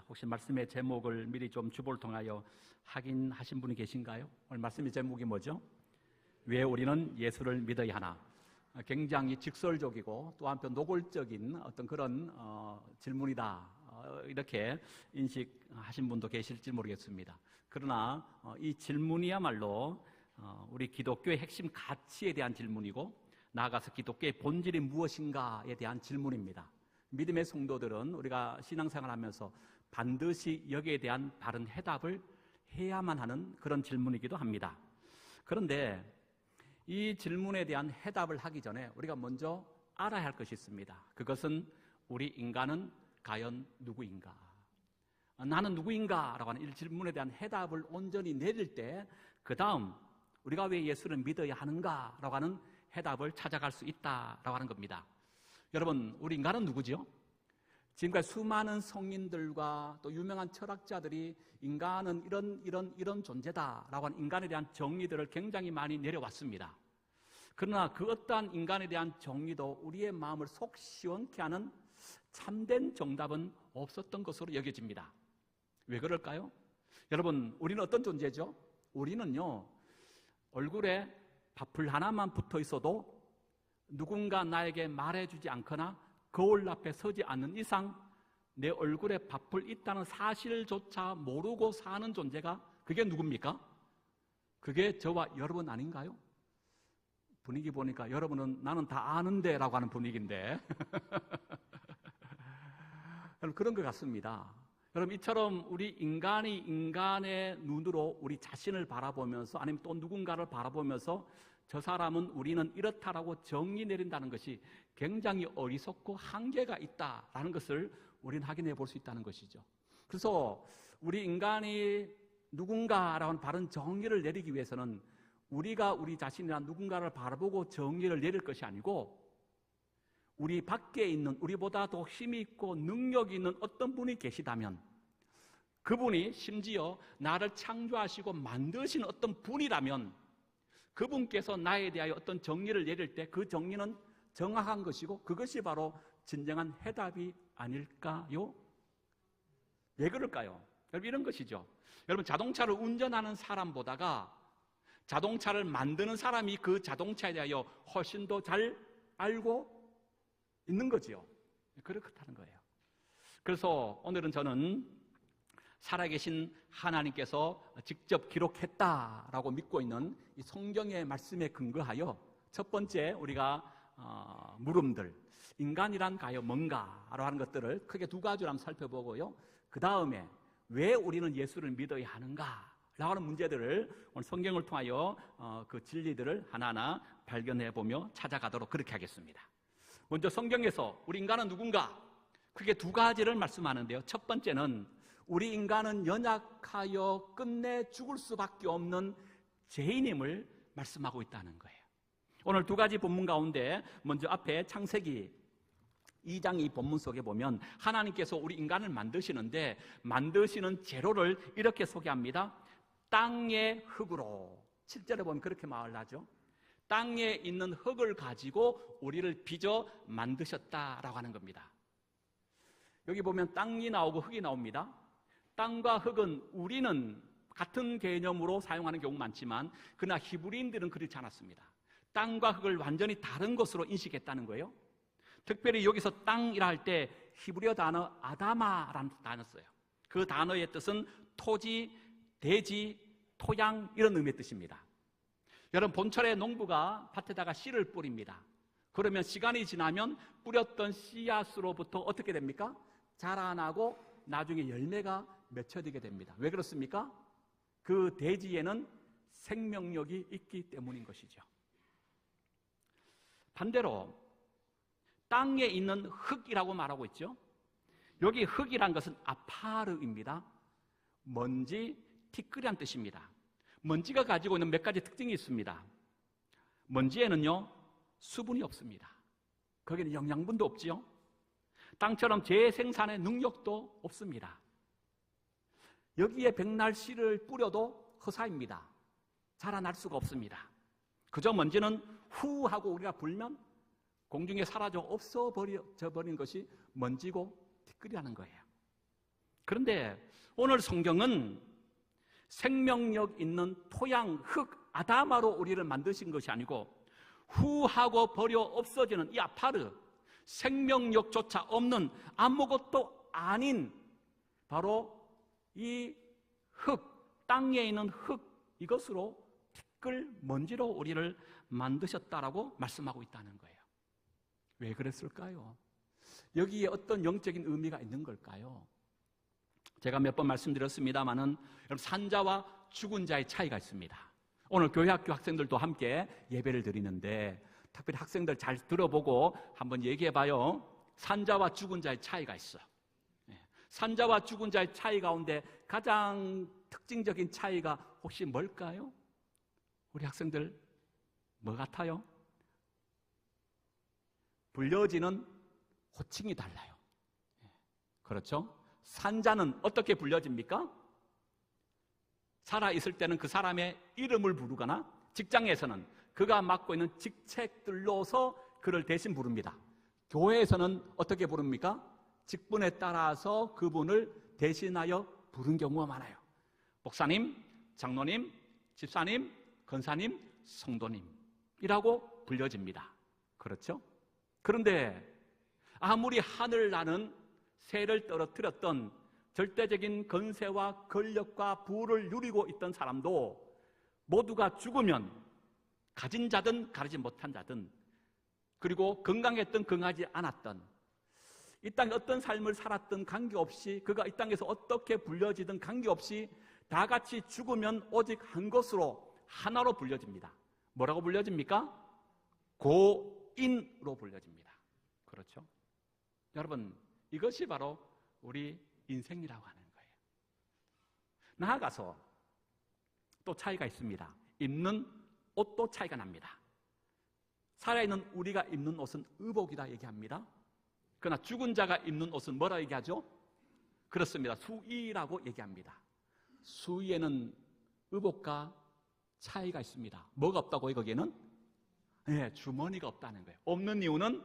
혹시 말씀의 제목을 미리 좀 주보를 통하여 확인하신 분이 계신가요? 오늘 말씀의 제목이 뭐죠? 왜 우리는 예수를 믿어야 하나? 굉장히 직설적이고 또 한편 노골적인 어떤 그런 질문이다, 이렇게 인식하신 분도 계실지 모르겠습니다. 그러나 이 질문이야말로 우리 기독교의 핵심 가치에 대한 질문이고, 나아가서 기독교의 본질이 무엇인가에 대한 질문입니다. 믿음의 성도들은 우리가 신앙생활하면서 반드시 여기에 대한 바른 해답을 해야만 하는 그런 질문이기도 합니다. 그런데 이 질문에 대한 해답을 하기 전에 우리가 먼저 알아야 할 것이 있습니다. 그것은 우리 인간은 과연 누구인가? 나는 누구인가? 라고 하는 이 질문에 대한 해답을 온전히 내릴 때, 그 다음 우리가 왜 예수를 믿어야 하는가? 라고 하는 해답을 찾아갈 수 있다라고 하는 겁니다. 여러분, 우리 인간은 누구죠? 지금까지 수많은 성인들과 또 유명한 철학자들이 인간은 이런 존재다라고 하는 인간에 대한 정의들을 굉장히 많이 내려왔습니다. 그러나 그 어떠한 인간에 대한 정의도 우리의 마음을 속 시원케 하는 참된 정답은 없었던 것으로 여겨집니다. 왜 그럴까요? 여러분, 우리는 어떤 존재죠? 우리는요, 얼굴에 밥풀 하나만 붙어 있어도 누군가 나에게 말해주지 않거나 거울 앞에 서지 않는 이상 내 얼굴에 밥풀 있다는 사실조차 모르고 사는 존재가, 그게 누굽니까? 그게 저와 여러분 아닌가요? 분위기 보니까 여러분은 나는 다 아는데 라고 하는 분위기인데 그런 것 같습니다. 여러분, 이처럼 우리 인간이 인간의 눈으로 우리 자신을 바라보면서, 아니면 또 누군가를 바라보면서 저 사람은, 우리는 이렇다라고 정의 내린다는 것이 굉장히 어리석고 한계가 있다라는 것을 우리는 확인해 볼 수 있다는 것이죠. 그래서 우리 인간이 누군가라고 하는 바른 정의를 내리기 위해서는 우리가 우리 자신이나 누군가를 바라보고 정의를 내릴 것이 아니고, 우리 밖에 있는, 우리보다 더 힘이 있고 능력이 있는 어떤 분이 계시다면, 그분이 심지어 나를 창조하시고 만드신 어떤 분이라면, 그분께서 나에 대하여 어떤 정의를 내릴 때 그 정의는 정확한 것이고, 그것이 바로 진정한 해답이 아닐까요? 왜 그럴까요? 여러분, 이런 것이죠. 여러분, 자동차를 운전하는 사람보다가 자동차를 만드는 사람이 그 자동차에 대하여 훨씬 더 잘 알고 있는 거지요. 그렇다는 거예요. 그래서 오늘은 저는 살아계신 하나님께서 직접 기록했다라고 믿고 있는 이 성경의 말씀에 근거하여 첫 번째 우리가 물음들, 인간이란 과연 뭔가라고 하는 것들을 크게 두 가지로 한번 살펴보고요, 그 다음에 왜 우리는 예수를 믿어야 하는가 라고 하는 문제들을 오늘 성경을 통하여 그 진리들을 하나하나 발견해보며 찾아가도록 그렇게 하겠습니다. 먼저 성경에서 우리 인간은 누군가, 크게 두 가지를 말씀하는데요, 첫 번째는 우리 인간은 연약하여 끝내 죽을 수밖에 없는 죄인임을 말씀하고 있다는 거예요. 오늘 두 가지 본문 가운데 먼저 앞에 창세기 2장 이 본문 속에 보면 하나님께서 우리 인간을 만드시는데, 만드시는 재료를 이렇게 소개합니다. 땅의 흙으로, 7절에 보면 그렇게 말을 하죠. 땅에 있는 흙을 가지고 우리를 빚어 만드셨다라고 하는 겁니다. 여기 보면 땅이 나오고 흙이 나옵니다. 땅과 흙은 우리는 같은 개념으로 사용하는 경우 많지만, 그러나 히브리인들은 그렇지 않았습니다. 땅과 흙을 완전히 다른 것으로 인식했다는 거예요. 특별히 여기서 땅이라 할 때 히브리어 단어 아다마라는 단어 써요. 그 단어의 뜻은 토지, 대지, 토양, 이런 의미의 뜻입니다. 여러분, 봄철에 농부가 밭에다가 씨를 뿌립니다. 그러면 시간이 지나면 뿌렸던 씨앗으로부터 어떻게 됩니까? 자라나고 나중에 열매가 맺혀지게 됩니다. 왜 그렇습니까? 그 대지에는 생명력이 있기 때문인 것이죠. 반대로 땅에 있는 흙이라고 말하고 있죠. 여기 흙이란 것은 아파르입니다. 먼지, 티끌이란 뜻입니다. 먼지가 가지고 있는 몇 가지 특징이 있습니다. 먼지에는요, 수분이 없습니다. 거기는 영양분도 없지요. 땅처럼 재생산의 능력도 없습니다. 여기에 백날 씨를 뿌려도 허사입니다. 자라날 수가 없습니다. 그저 먼지는 후 하고 우리가 불면 공중에 사라져 없어져 버린 것이 먼지고 티끌이라는 거예요. 그런데 오늘 성경은 생명력 있는 토양, 흙, 아담아로 우리를 만드신 것이 아니고 후하고 버려 없어지는 이 아파르, 생명력조차 없는 아무것도 아닌 바로 이 흙, 땅에 있는 흙, 이것으로 티끌 먼지로 우리를 만드셨다라고 말씀하고 있다는 거예요. 왜 그랬을까요? 여기에 어떤 영적인 의미가 있는 걸까요? 제가 몇 번 말씀드렸습니다마는 여러분, 산자와 죽은 자의 차이가 있습니다. 오늘 교회학교 학생들도 함께 예배를 드리는데 특별히 학생들 잘 들어보고 한번 얘기해봐요. 산자와 죽은 자의 차이가 있어. 산자와 죽은 자의 차이 가운데 가장 특징적인 차이가 혹시 뭘까요? 우리 학생들 뭐 같아요? 불려지는 호칭이 달라요. 그렇죠? 산자는 어떻게 불려집니까? 살아있을 때는 그 사람의 이름을 부르거나 직장에서는 그가 맡고 있는 직책들로서 그를 대신 부릅니다. 교회에서는 어떻게 부릅니까? 직분에 따라서 그분을 대신하여 부른 경우가 많아요. 목사님, 장로님, 집사님, 권사님, 성도님이라고 불려집니다. 그렇죠? 그런데 아무리 하늘 나는 새를 떨어뜨렸던 절대적인 권세와 권력과 부를 누리고 있던 사람도 모두가 죽으면 가진 자든 가지지 못한 자든, 그리고 건강했든 건강하지 않았든, 이 땅에 어떤 삶을 살았든 관계없이, 그가 이 땅에서 어떻게 불려지든 관계없이 다 같이 죽으면 오직 한 것으로, 하나로 불려집니다. 뭐라고 불려집니까? 고인으로 불려집니다. 그렇죠? 여러분, 이것이 바로 우리 인생이라고 하는 거예요. 나아가서 또 차이가 있습니다. 입는 옷도 차이가 납니다. 살아있는 우리가 입는 옷은 의복이다 얘기합니다. 그러나 죽은 자가 입는 옷은 뭐라 얘기하죠? 그렇습니다. 수의라고 얘기합니다. 수의에는 의복과 차이가 있습니다. 뭐가 없다고요, 거기에는? 네, 주머니가 없다는 거예요. 없는 이유는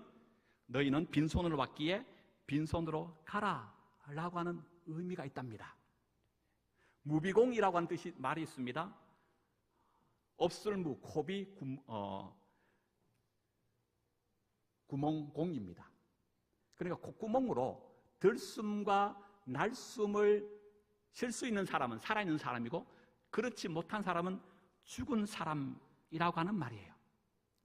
너희는 빈손으로 왔기에 빈손으로 가라 라고 하는 의미가 있답니다. 무비공이라고 하는 뜻이 말이 있습니다. 없을무, 고비, 구멍공입니다. 그러니까 콧구멍으로 들숨과 날숨을 쉴 수 있는 사람은 살아있는 사람이고, 그렇지 못한 사람은 죽은 사람이라고 하는 말이에요.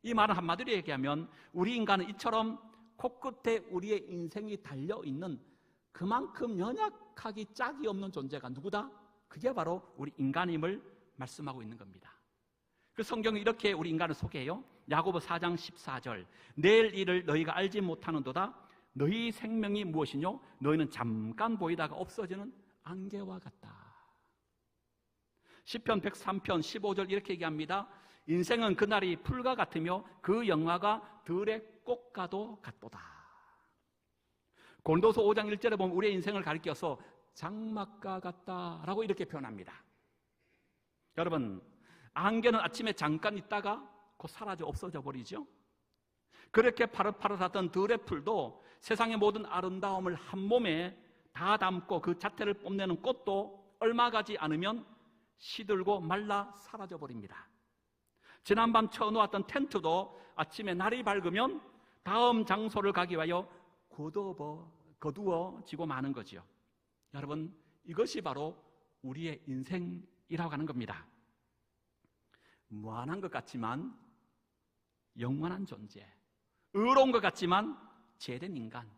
이 말은 한마디로 얘기하면 우리 인간은 이처럼 코끝에 우리의 인생이 달려있는 그만큼 연약하기 짝이 없는 존재가 누구다? 그게 바로 우리 인간임을 말씀하고 있는 겁니다. 그 성경은 이렇게 우리 인간을 소개해요. 야고보 4장 14절, 내일 일을 너희가 알지 못하는도다. 너희 생명이 무엇이뇨? 너희는 잠깐 보이다가 없어지는 안개와 같다. 시편 103편 15절 이렇게 얘기합니다. 인생은 그날이 풀과 같으며 그 영화가 들의 꽃과도 같도다. 고린도서 5장 1절에 보면 우리의 인생을 가리켜서 장막과 같다라고 이렇게 표현합니다. 여러분, 안개는 아침에 잠깐 있다가 곧 사라져 없어져 버리죠. 그렇게 파릇파릇하던 들의 풀도 세상의 모든 아름다움을 한 몸에 다 담고 그 자태를 뽐내는 꽃도 얼마 가지 않으면 시들고 말라 사라져 버립니다. 지난밤 쳐놓았던 텐트도 아침에 날이 밝으면 다음 장소를 가기 위하여 거두어지고 마는 거죠. 여러분, 이것이 바로 우리의 인생이라고 하는 겁니다. 무한한 것 같지만 영원한 존재, 의로운 것 같지만 죄된 인간,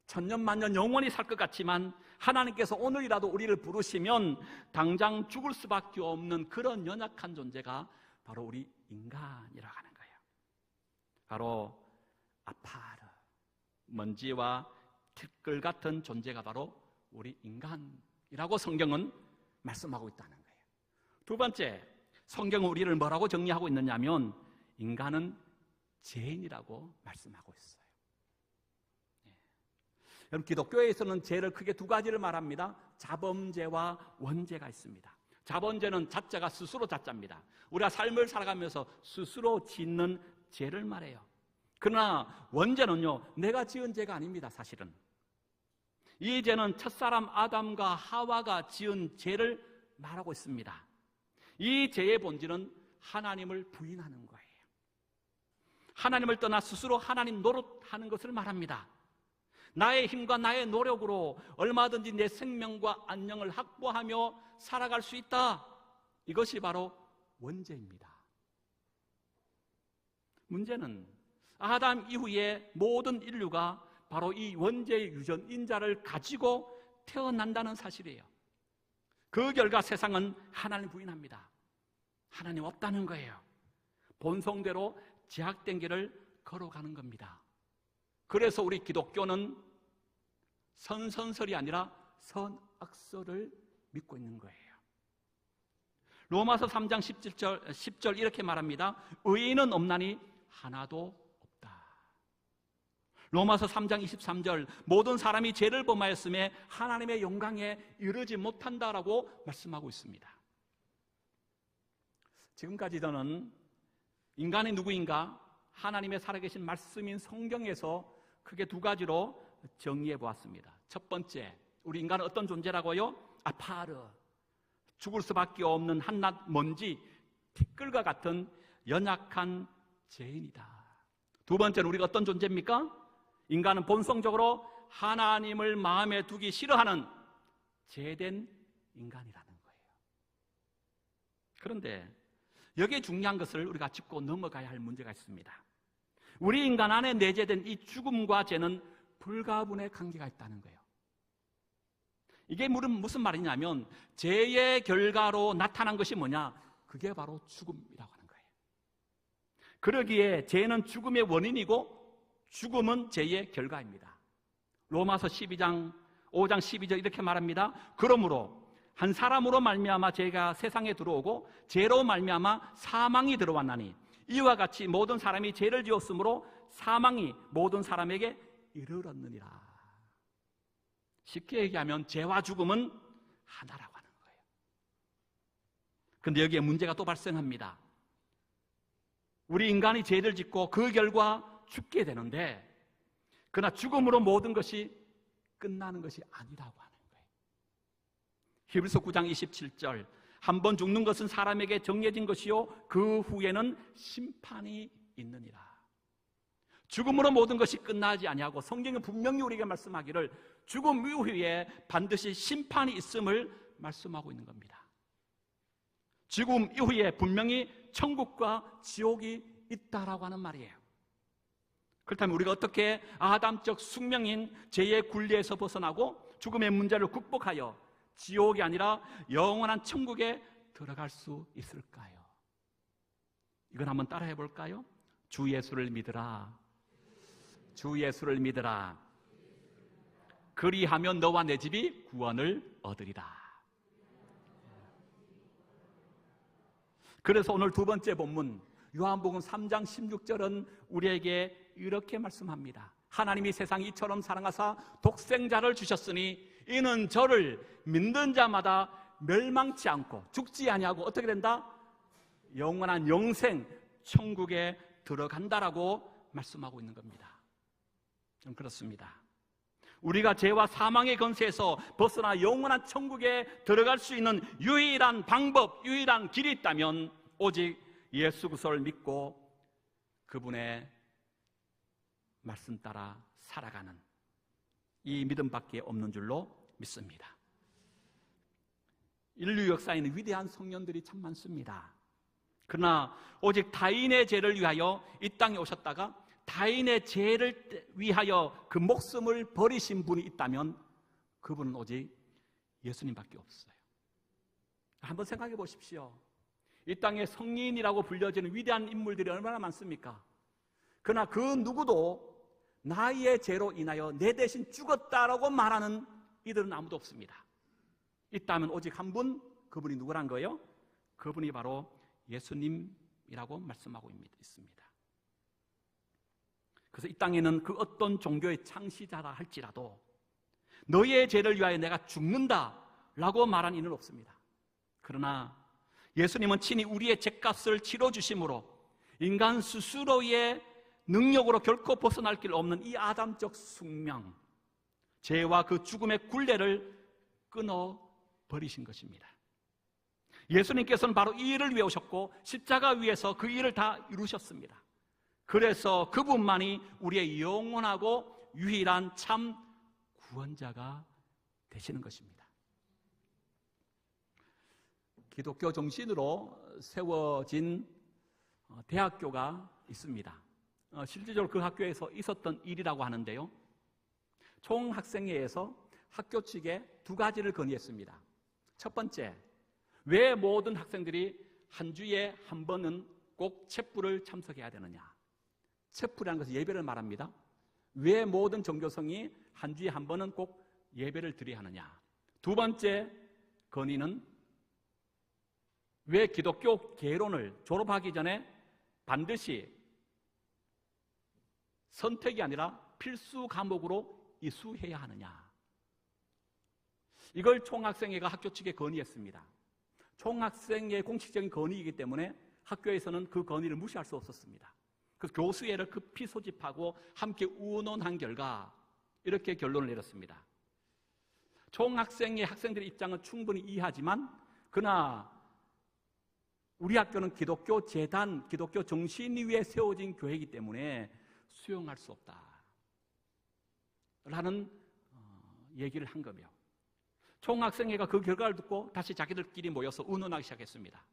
천년만년 영원히 살 것 같지만 하나님께서 오늘이라도 우리를 부르시면 당장 죽을 수밖에 없는 그런 연약한 존재가 바로 우리 인간이라고 하는 거예요. 바로 아파르, 먼지와 티끌 같은 존재가 바로 우리 인간이라고 성경은 말씀하고 있다는 거예요. 두 번째, 성경은 우리를 뭐라고 정리하고 있느냐면 인간은 죄인이라고 말씀하고 있어요. 여러분, 기독교에서는 죄를 크게 두 가지를 말합니다. 자범죄와 원죄가 있습니다. 자범죄는 자자가 스스로 자자입니다. 우리가 삶을 살아가면서 스스로 짓는 죄를 말해요. 그러나 원죄는요, 내가 지은 죄가 아닙니다. 사실은 이 죄는 첫사람 아담과 하와가 지은 죄를 말하고 있습니다. 이 죄의 본질은 하나님을 부인하는 거예요. 하나님을 떠나 스스로 하나님 노릇하는 것을 말합니다. 나의 힘과 나의 노력으로 얼마든지 내 생명과 안녕을 확보하며 살아갈 수 있다. 이것이 바로 원죄입니다. 문제는 아담 이후에 모든 인류가 바로 이 원죄의 유전인자를 가지고 태어난다는 사실이에요. 그 결과 세상은 하나님 부인합니다. 하나님 없다는 거예요. 본성대로 제약된 길을 걸어가는 겁니다. 그래서 우리 기독교는 선선설이 아니라 선악설을 믿고 있는 거예요. 로마서 3장 10절 이렇게 말합니다. 의인은 없나니 하나도 없다. 로마서 3장 23절 모든 사람이 죄를 범하였음에 하나님의 영광에 이르지 못한다라고 말씀하고 있습니다. 지금까지 저는 인간이 누구인가? 하나님의 살아계신 말씀인 성경에서 크게 두 가지로 정리해 보았습니다. 첫 번째, 우리 인간은 어떤 존재라고요? 아파르, 죽을 수밖에 없는 한낱 먼지, 티끌과 같은 연약한 죄인이다. 두 번째는 우리가 어떤 존재입니까? 인간은 본성적으로 하나님을 마음에 두기 싫어하는 죄된 인간이라는 거예요. 그런데 여기에 중요한 것을 우리가 짚고 넘어가야 할 문제가 있습니다. 우리 인간 안에 내재된 이 죽음과 죄는 불가분의 관계가 있다는 거예요. 이게 무슨 말이냐면 죄의 결과로 나타난 것이 뭐냐? 그게 바로 죽음이라고 하는 거예요. 그러기에 죄는 죽음의 원인이고 죽음은 죄의 결과입니다. 로마서 5장 12절 이렇게 말합니다. 그러므로 한 사람으로 말미암아 죄가 세상에 들어오고 죄로 말미암아 사망이 들어왔나니 이와 같이 모든 사람이 죄를 지었으므로 사망이 모든 사람에게 이르렀느니라. 쉽게 얘기하면 죄와 죽음은 하나라고 하는 거예요. 그런데 여기에 문제가 또 발생합니다. 우리 인간이 죄를 짓고 그 결과 죽게 되는데 그러나 죽음으로 모든 것이 끝나는 것이 아니라고 하는 거예요. 히브리서 9장 27절 한 번 죽는 것은 사람에게 정해진 것이요 그 후에는 심판이 있느니라. 죽음으로 모든 것이 끝나지 아니하고 성경은 분명히 우리에게 말씀하기를 죽음 이후에 반드시 심판이 있음을 말씀하고 있는 겁니다. 죽음 이후에 분명히 천국과 지옥이 있다라고 하는 말이에요. 그렇다면 우리가 어떻게 아담적 숙명인 죄의 굴레에서 벗어나고 죽음의 문제를 극복하여 지옥이 아니라 영원한 천국에 들어갈 수 있을까요? 이건 한번 따라해 볼까요? 주 예수를 믿으라. 주 예수를 믿으라. 그리하면 너와 내 집이 구원을 얻으리라. 그래서 오늘 두 번째 본문 요한복음 3장 16절은 우리에게 이렇게 말씀합니다. 하나님이 세상 이처럼 사랑하사 독생자를 주셨으니 이는 저를 믿는 자마다 멸망치 않고 죽지 아니하고 어떻게 된다? 영원한 영생 천국에 들어간다라고 말씀하고 있는 겁니다. 좀 그렇습니다. 우리가 죄와 사망의 권세에서 벗어나 영원한 천국에 들어갈 수 있는 유일한 방법, 유일한 길이 있다면 오직 예수 그리스도를 믿고 그분의 말씀 따라 살아가는 이 믿음밖에 없는 줄로 믿습니다. 인류 역사에는 위대한 성령들이 참 많습니다. 그러나 오직 타인의 죄를 위하여 이 땅에 오셨다가 타인의 죄를 위하여 그 목숨을 버리신 분이 있다면 그분은 오직 예수님밖에 없어요. 한번 생각해 보십시오. 이 땅에 성인이라고 불려지는 위대한 인물들이 얼마나 많습니까? 그러나 그 누구도 나의 죄로 인하여 내 대신 죽었다라고 말하는 이들은 아무도 없습니다. 있다면 오직 한 분, 그분이 누구란 거예요? 그분이 바로 예수님이라고 말씀하고 있습니다. 그래서 이 땅에는 그 어떤 종교의 창시자라 할지라도 너희의 죄를 위하여 내가 죽는다라고 말한 이는 없습니다. 그러나 예수님은 친히 우리의 죄값을 치러주심으로 인간 스스로의 능력으로 결코 벗어날 길 없는 이 아담적 숙명, 죄와 그 죽음의 굴레를 끊어버리신 것입니다. 예수님께서는 바로 이 일을 위해 오셨고 십자가 위에서 그 일을 다 이루셨습니다. 그래서 그분만이 우리의 영원하고 유일한 참 구원자가 되시는 것입니다. 기독교 정신으로 세워진 대학교가 있습니다. 실질적으로 그 학교에서 있었던 일이라고 하는데요, 총학생회에서 학교 측에 두 가지를 건의했습니다. 첫 번째, 왜 모든 학생들이 한 주에 한 번은 꼭 첩부를 참석해야 되느냐? 첩부라는 것은 예배를 말합니다. 왜 모든 종교성이 한 주에 한 번은 꼭 예배를 드려야 하느냐? 두 번째 건의는 왜 기독교 개론을 졸업하기 전에 반드시 선택이 아니라 필수 과목으로 이수해야 하느냐? 이걸 총학생회가 학교 측에 건의했습니다. 총학생회의 공식적인 건의이기 때문에 학교에서는 그 건의를 무시할 수 없었습니다. 그래서 교수회를 급히 소집하고 함께 의논한 결과 이렇게 결론을 내렸습니다. 총학생회 학생들의 입장은 충분히 이해하지만 그러나 우리 학교는 기독교 재단, 기독교 정신 위에 세워진 교회이기 때문에 수용할 수 없다 라는 얘기를 한 거며, 총학생회가 그 결과를 듣고 다시 자기들끼리 모여서 의논하기 시작했습니다.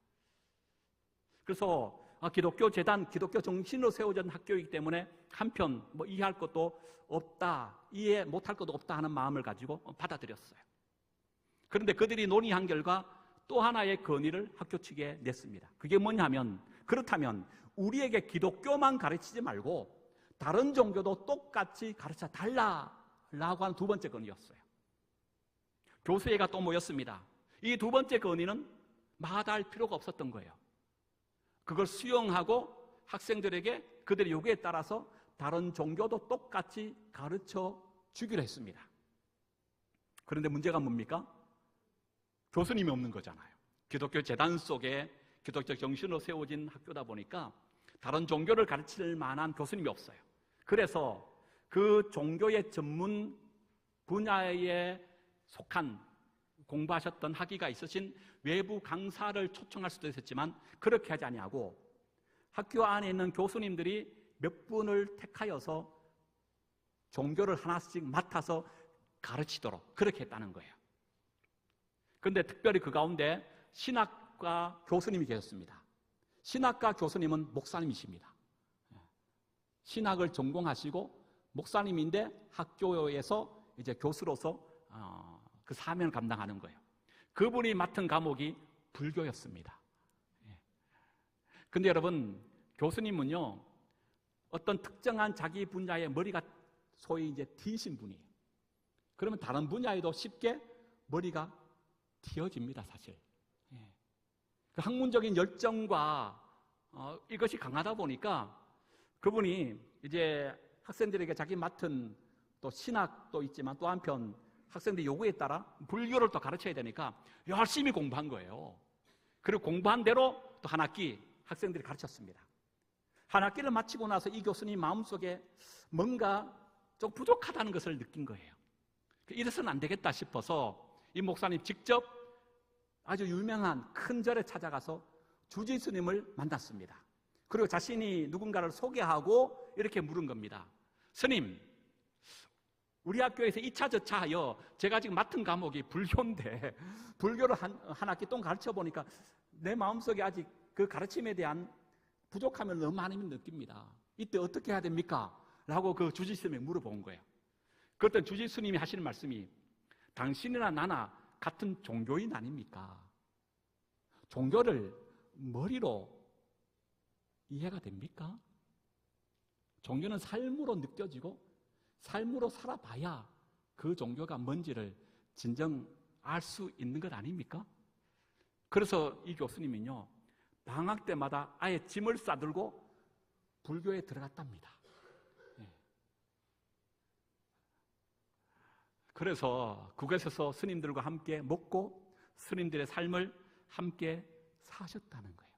그래서 기독교 재단, 기독교 정신으로 세워진 학교이기 때문에 한편 이해할 것도 없다, 이해 못할 것도 없다 하는 마음을 가지고 받아들였어요. 그런데 그들이 논의한 결과 또 하나의 건의를 학교 측에 냈습니다. 그게 뭐냐면, 그렇다면 우리에게 기독교만 가르치지 말고 다른 종교도 똑같이 가르쳐 달라라고 하는 두 번째 건의였어요. 교수회가 또 모였습니다. 이 두 번째 건의는 마다할 필요가 없었던 거예요. 그걸 수용하고 학생들에게 그들의 요구에 따라서 다른 종교도 똑같이 가르쳐 주기로 했습니다. 그런데 문제가 뭡니까? 교수님이 없는 거잖아요. 기독교 재단 속에 기독교 정신으로 세워진 학교다 보니까 다른 종교를 가르칠 만한 교수님이 없어요. 그래서 그 종교의 전문 분야에 속한 공부하셨던 학위가 있으신 외부 강사를 초청할 수도 있었지만 그렇게 하지 아니하고 학교 안에 있는 교수님들이 몇 분을 택하여서 종교를 하나씩 맡아서 가르치도록 그렇게 했다는 거예요. 그런데 특별히 그 가운데 신학과 교수님이 계셨습니다. 신학과 교수님은 목사님이십니다. 신학을 전공하시고 목사님인데 학교에서 이제 교수로서 그 사명을 감당하는 거예요. 그분이 맡은 과목이 불교였습니다. 근데 여러분, 교수님은요, 어떤 특정한 자기 분야의 머리가 소위 이제 튀신 분이에요. 그러면 다른 분야에도 쉽게 머리가 튀어집니다, 사실. 그 학문적인 열정과 이것이 강하다 보니까 그분이 이제 학생들에게 자기 맡은 또 신학도 있지만 또 한편 학생들 요구에 따라 불교를 또 가르쳐야 되니까 열심히 공부한 거예요. 그리고 공부한 대로 또 한 학기 학생들이 가르쳤습니다. 한 학기를 마치고 나서 이 교수님 마음속에 뭔가 좀 부족하다는 것을 느낀 거예요. 이래서는 안 되겠다 싶어서 이 목사님 직접 아주 유명한 큰 절에 찾아가서 주지스님을 만났습니다. 그리고 자신이 누군가를 소개하고 이렇게 물은 겁니다. 스님, 우리 학교에서 2차 저차 하여 제가 지금 맡은 과목이 불교인데 불교를 한 학기 동안 가르쳐 보니까 내 마음속에 아직 그 가르침에 대한 부족함을 너무 많이 느낍니다. 이때 어떻게 해야 됩니까? 라고 그 주지스님이 물어본 거예요. 그랬더니 주지스님이 하시는 말씀이, 당신이나 나나 같은 종교인 아닙니까? 종교를 머리로 이해가 됩니까? 종교는 삶으로 느껴지고 삶으로 살아봐야 그 종교가 뭔지를 진정 알 수 있는 것 아닙니까? 그래서 이 교수님은요, 방학 때마다 아예 짐을 싸들고 불교에 들어갔답니다. 그래서 그곳에서 스님들과 함께 먹고 스님들의 삶을 함께 사셨다는 거예요.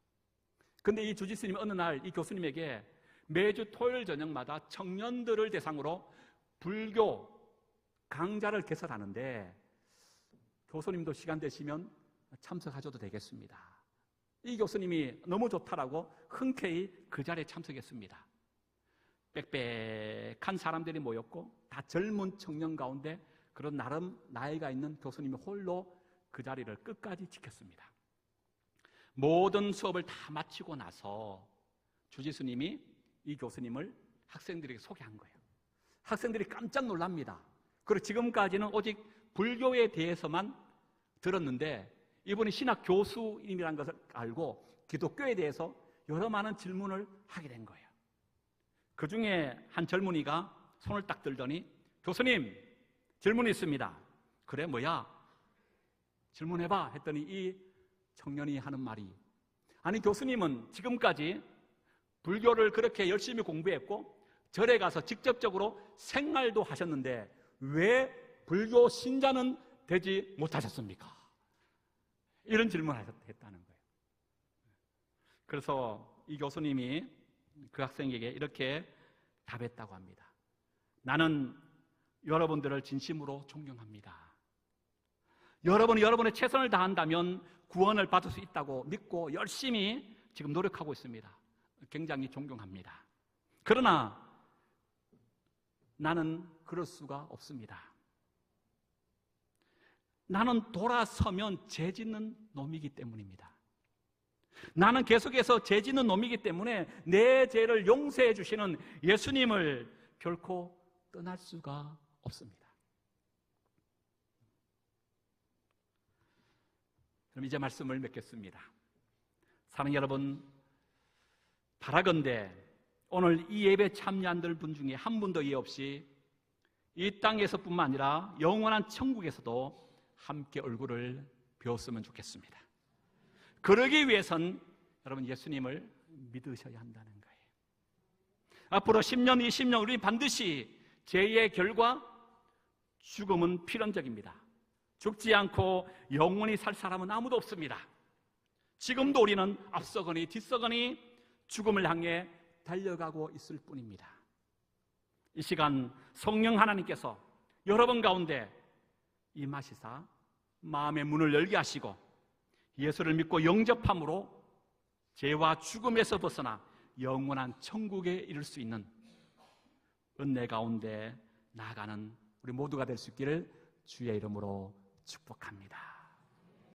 그런데 이 주지스님이 어느 날 이 교수님에게 매주 토요일 저녁마다 청년들을 대상으로 불교 강좌를 개설하는데 교수님도 시간 되시면 참석하셔도 되겠습니다. 이 교수님이 너무 좋다라고 흔쾌히 그 자리에 참석했습니다. 빽빽한 사람들이 모였고 다 젊은 청년 가운데 그런 나름 나이가 있는 교수님이 홀로 그 자리를 끝까지 지켰습니다. 모든 수업을 다 마치고 나서 주지스님이 이 교수님을 학생들에게 소개한 거예요. 학생들이 깜짝 놀랍니다. 그리고 지금까지는 오직 불교에 대해서만 들었는데 이분이 신학 교수님이라는 것을 알고 기독교에 대해서 여러 많은 질문을 하게 된 거예요. 그 중에 한 젊은이가 손을 딱 들더니 교수님, 질문이 있습니다. 그래, 뭐야? 질문해봐 했더니 이 청년이 하는 말이, 아니 교수님은 지금까지 불교를 그렇게 열심히 공부했고 절에 가서 직접적으로 생활도 하셨는데 왜 불교 신자는 되지 못하셨습니까? 이런 질문을 했다는 거예요. 그래서 이 교수님이 그 학생에게 이렇게 답했다고 합니다. 나는 여러분들을 진심으로 존경합니다. 여러분이 여러분의 최선을 다한다면 구원을 받을 수 있다고 믿고 열심히 지금 노력하고 있습니다. 굉장히 존경합니다. 그러나 나는 그럴 수가 없습니다. 나는 돌아서면 죄 짓는 놈이기 때문입니다. 나는 계속해서 죄 짓는 놈이기 때문에 내 죄를 용서해 주시는 예수님을 결코 떠날 수가 없습니다. 그럼 이제 말씀을 맺겠습니다. 사랑하는 여러분, 바라건대 오늘 이 예배 참여한 분 중에 한 분도 예 없이 이 땅에서뿐만 아니라 영원한 천국에서도 함께 얼굴을 배웠으면 좋겠습니다. 그러기 위해선 여러분 예수님을 믿으셔야 한다는 거예요. 앞으로 10년, 20년 우리 반드시 죄의 결과 죽음은 필연적입니다. 죽지 않고 영원히 살 사람은 아무도 없습니다. 지금도 우리는 앞서거니 뒤서거니 죽음을 향해 달려가고 있을 뿐입니다. 이 시간 성령 하나님께서 여러분 가운데 임하시사 마음의 문을 열게 하시고 예수를 믿고 영접함으로 죄와 죽음에서 벗어나 영원한 천국에 이를 수 있는 은혜 가운데 나아가는 우리 모두가 될 수 있기를 주의 이름으로 축복합니다.